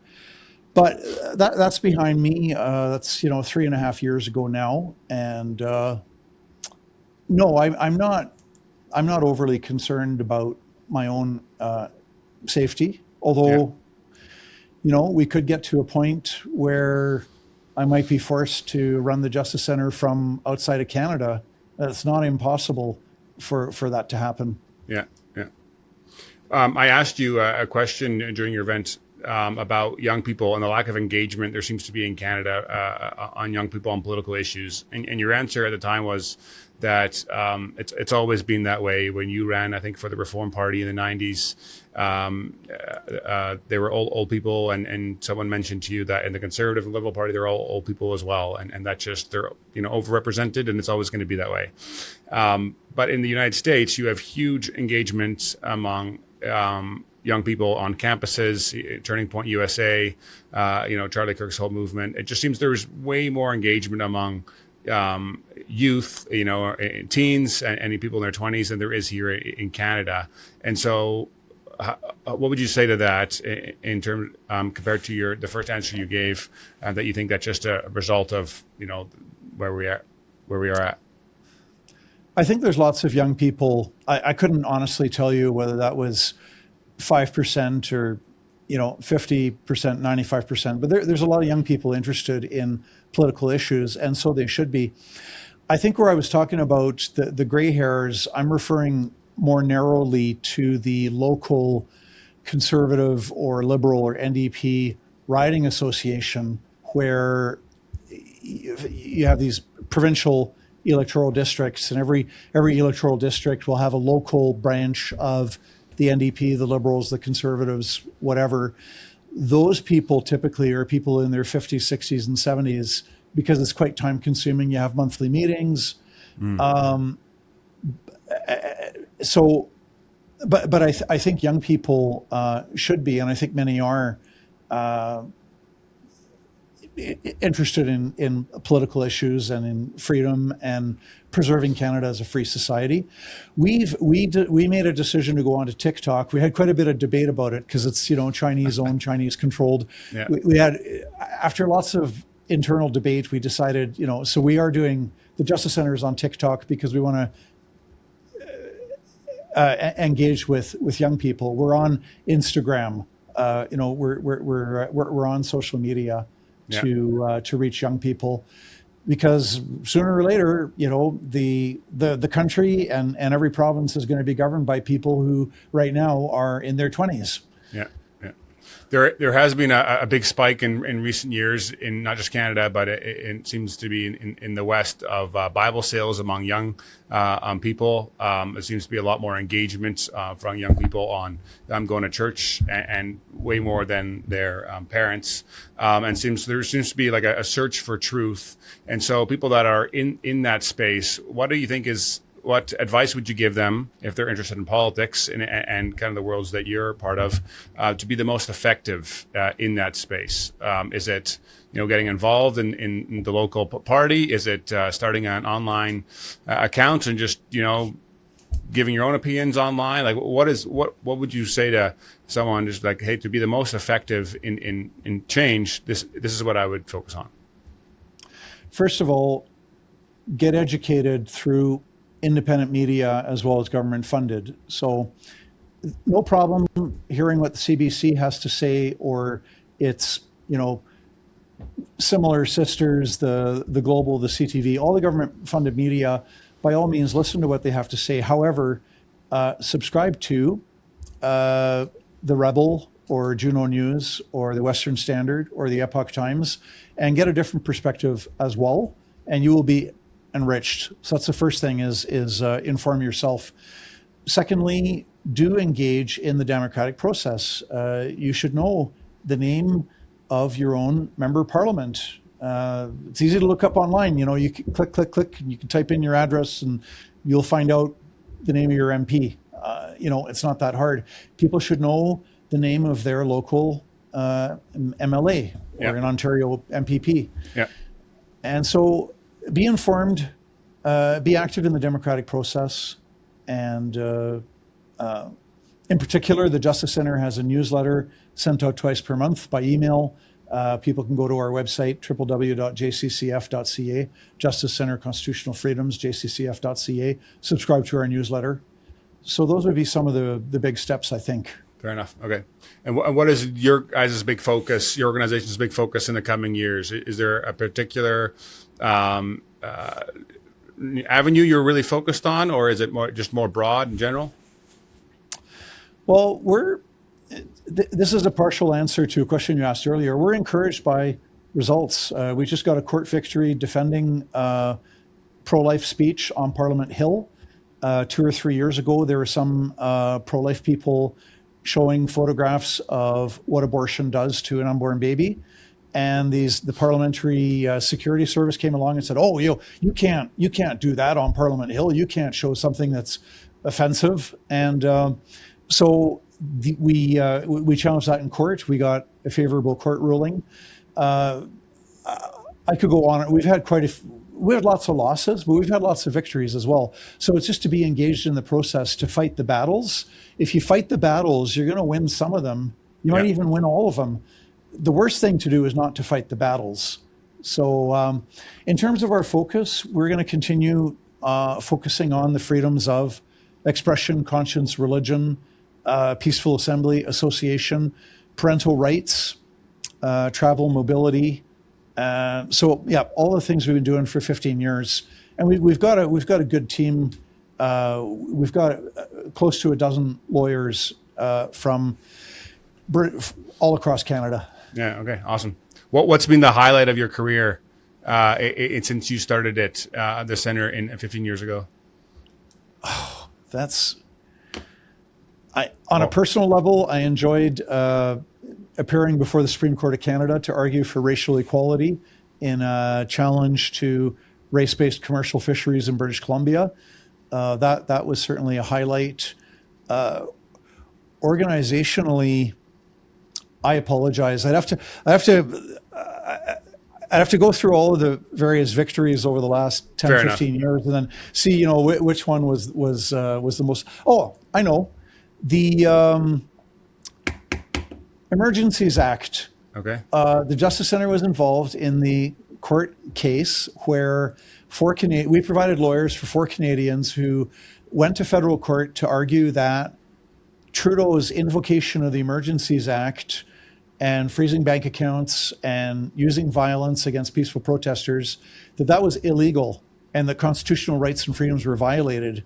But that's behind me. That's 3.5 years ago now, and no, I'm not overly concerned about my own safety. Although, we could get to a point where I might be forced to run the Justice Center from outside of Canada. It's not impossible for that to happen. Yeah. I asked you a question during your event about young people and the lack of engagement there seems to be in Canada on young people on political issues. And your answer at the time was that it's always been that way. When you ran, I think, for the Reform Party in the 90s, they were old people. And someone mentioned to you that in the Conservative and Liberal Party, they're all old people as well. And that's just, they're overrepresented, and it's always going to be that way. But in the United States, you have huge engagement among young people on campuses, Turning Point USA, Charlie Kirk's whole movement. It just seems there's way more engagement among youth, teens and people in their 20s than there is here in Canada. And so what would you say to that in terms compared to the first answer you gave, that you think that's just a result of, where we are at? I think there's lots of young people. I couldn't honestly tell you whether that was 5% or 50%, 95%, but there's a lot of young people interested in political issues, and so they should be. I think where I was talking about the gray hairs, I'm referring more narrowly to the local Conservative or Liberal or NDP riding association, where you have these provincial electoral districts, and every electoral district will have a local branch of the NDP, the Liberals, the Conservatives, whatever. Those people typically are people in their 50s, 60s, and 70s, because it's quite time consuming. You have monthly meetings. So, but I think young people should be, and I think many are, interested in political issues and in freedom and preserving Canada as a free society. We made a decision to go onto TikTok. We had quite a bit of debate about it because it's Chinese owned, Chinese controlled. Yeah. We had, after lots of internal debate, we decided so we are doing the Justice Center is on TikTok because we want to engage with young people. We're on Instagram. We're on social media to reach young people, because sooner or later, the country and every province is going to be governed by people who right now are in their 20s. Yeah. There has been a big spike in recent years in not just Canada, but it seems to be in the West of Bible sales among young people. There seems to be a lot more engagement from young people on going to church and way more than their parents. And there seems to be like a search for truth. And so people that are in that space, what do you think what advice would you give them if they're interested in politics and kind of the worlds that you're part of to be the most effective in that space? Is it getting involved in the local party? Is it starting an online account and just giving your own opinions online? Like what would you say to someone just like, hey, to be the most effective in change, this is what I would focus on? First of all, get educated through independent media as well as government funded. So no problem hearing what the CBC has to say, or its similar sisters, the Global, the CTV, all the government funded media. By all means, listen to what they have to say. However, subscribe to the Rebel or Juno News or the Western Standard or the Epoch Times and get a different perspective as well, and you will be enriched. So that's the first thing is inform yourself. Secondly, do engage in the democratic process. You should know the name of your own member of parliament. It's easy to look up online. You can click, and you can type in your address and you'll find out the name of your MP. It's not that hard. People should know the name of their local MLA or in Ontario MPP. Yeah. And so be informed, be active in the democratic process, and in particular, the Justice Center has a newsletter sent out twice per month by email. People can go to our website, www.jccf.ca, Justice Center Constitutional Freedoms, jccf.ca, subscribe to our newsletter. So those would be some of the big steps, I think. Fair enough. Okay. And what is your guys' big focus, your organization's big focus in the coming years? Is there a particular avenue you're really focused on, or is it more broad in general? Well, this is a partial answer to a question you asked earlier. We're encouraged by results. We just got a court victory defending pro-life speech on Parliament Hill. 2 or 3 years ago, there were some pro-life people showing photographs of what abortion does to an unborn baby. And the Parliamentary Security Service came along and said, "Oh, you can't do that on Parliament Hill. You can't show something that's offensive." And so we challenged that in court. We got a favorable court ruling. I could go on. We had lots of losses, but we've had lots of victories as well. So it's just to be engaged in the process, to fight the battles. If you fight the battles, you're going to win some of them. You might even win all of them. The worst thing to do is not to fight the battles. So in terms of our focus, we're going to continue focusing on the freedoms of expression, conscience, religion, peaceful assembly, association, parental rights, travel, mobility. So all the things we've been doing for 15 years, and we've got a good team. We've got close to a dozen lawyers from all across Canada. Yeah. Okay. Awesome. What's been the highlight of your career since you started the center 15 years ago? Oh, on a personal level, I enjoyed appearing before the Supreme Court of Canada to argue for racial equality in a challenge to race-based commercial fisheries in British Columbia. That was certainly a highlight. Organizationally, I apologize. I'd have to go through all of the various victories over the last 10, Fair 15 years and then see, which one was the most. Oh, I know. The Emergencies Act. Okay. The Justice Center was involved in the court case where we provided lawyers for 4 Canadians who went to federal court to argue that Trudeau's invocation of the Emergencies Act and freezing bank accounts and using violence against peaceful protesters, that was illegal and the constitutional rights and freedoms were violated.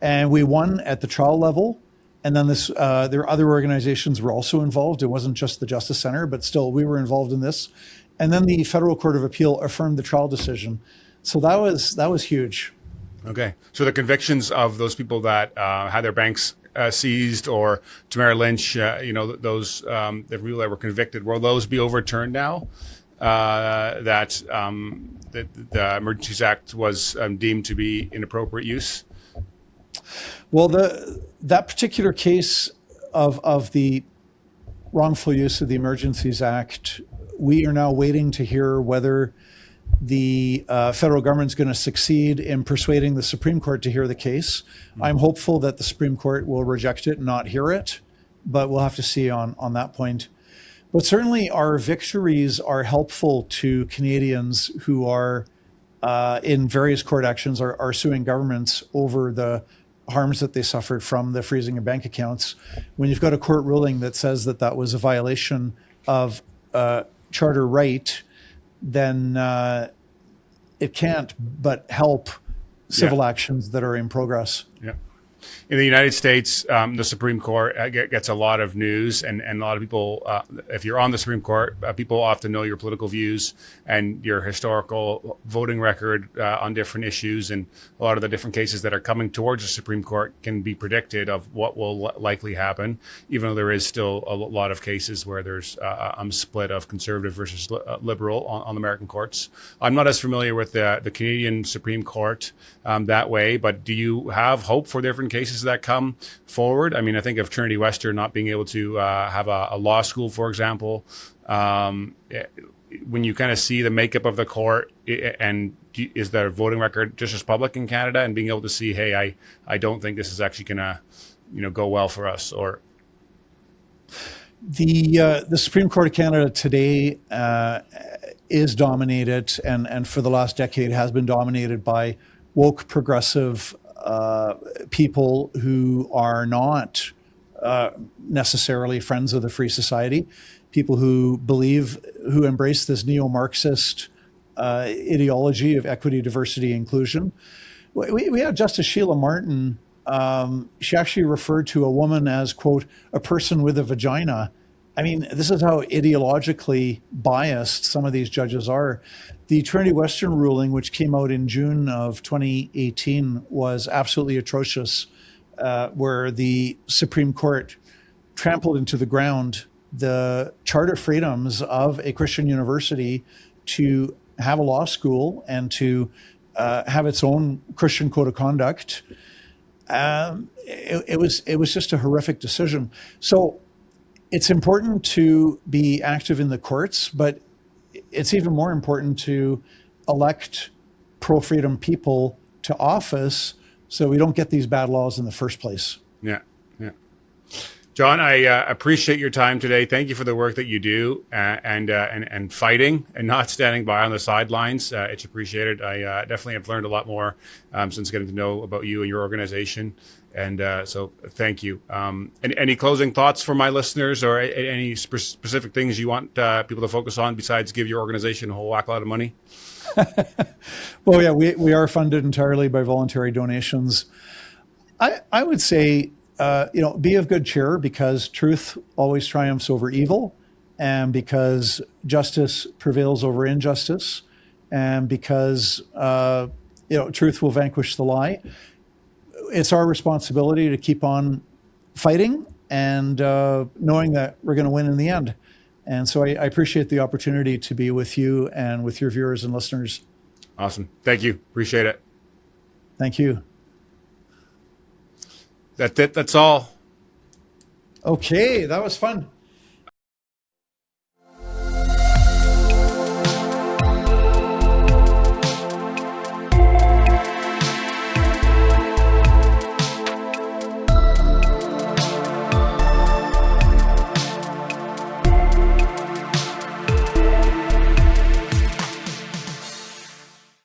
And we won at the trial level. And then there are other organizations were also involved. It wasn't just the Justice Center, but still we were involved in this. And then the Federal Court of Appeal affirmed the trial decision. So that was huge. Okay. So the convictions of those people that had their banks seized, or Tamara Lynch, those the people that were convicted, will those be overturned now? That the Emergencies Act was deemed to be inappropriate use? Well, that particular case of the wrongful use of the Emergencies Act, we are now waiting to hear whether the federal government's going to succeed in persuading the Supreme Court to hear the case. I'm hopeful that the Supreme Court will reject it and not hear it, but we'll have to see on that point. But certainly our victories are helpful to Canadians who are in various court actions are suing governments over the harms that they suffered from the freezing of bank accounts. When you've got a court ruling that says that was a violation of charter right, then it can't but help civil actions that are in progress. Yeah. In the United States, the Supreme Court gets a lot of news, and a lot of people, if you're on the Supreme Court, people often know your political views and your historical voting record on different issues, and a lot of the different cases that are coming towards the Supreme Court can be predicted of what will likely happen, even though there is still a lot of cases where there's a split of conservative versus liberal on the American courts. I'm not as familiar with the Canadian Supreme Court that way, but do you have hope for different cases that come forward? I mean, I think of Trinity Western not being able to have a law school, for example. When you kind of see the makeup of the court, and is the voting record just as public in Canada, and being able to see, hey, I don't think this is actually going to, go well for us, or the Supreme Court of Canada today is dominated, and for the last decade has been dominated by woke progressive people who are not necessarily friends of the free society, people who embrace this neo-Marxist ideology of equity, diversity, inclusion. We had Justice Sheila Martin. She actually referred to a woman as, quote, a person with a vagina. I mean, this is how ideologically biased some of these judges are. The Trinity Western ruling, which came out in June of 2018, was absolutely atrocious, where the Supreme Court trampled into the ground the charter freedoms of a Christian university to have a law school and to have its own Christian code of conduct. It was just a horrific decision. So it's important to be active in the courts, but it's even more important to elect pro-freedom people to office so we don't get these bad laws in the first place. Yeah. John, I appreciate your time today. Thank you for the work that you do and fighting and not standing by on the sidelines. It's appreciated. I definitely have learned a lot more since getting to know about you and your organization. And so thank you. Any closing thoughts for my listeners, or any specific things you want people to focus on besides give your organization a whole whack lot of money? Well, yeah, we are funded entirely by voluntary donations. I would say, be of good cheer, because truth always triumphs over evil, and because justice prevails over injustice, and because truth will vanquish the lie. It's our responsibility to keep on fighting and knowing that we're going to win in the end. And so I appreciate the opportunity to be with you and with your viewers and listeners. Awesome. Thank you. Appreciate it. Thank you. That's it. That's all. Okay, that was fun.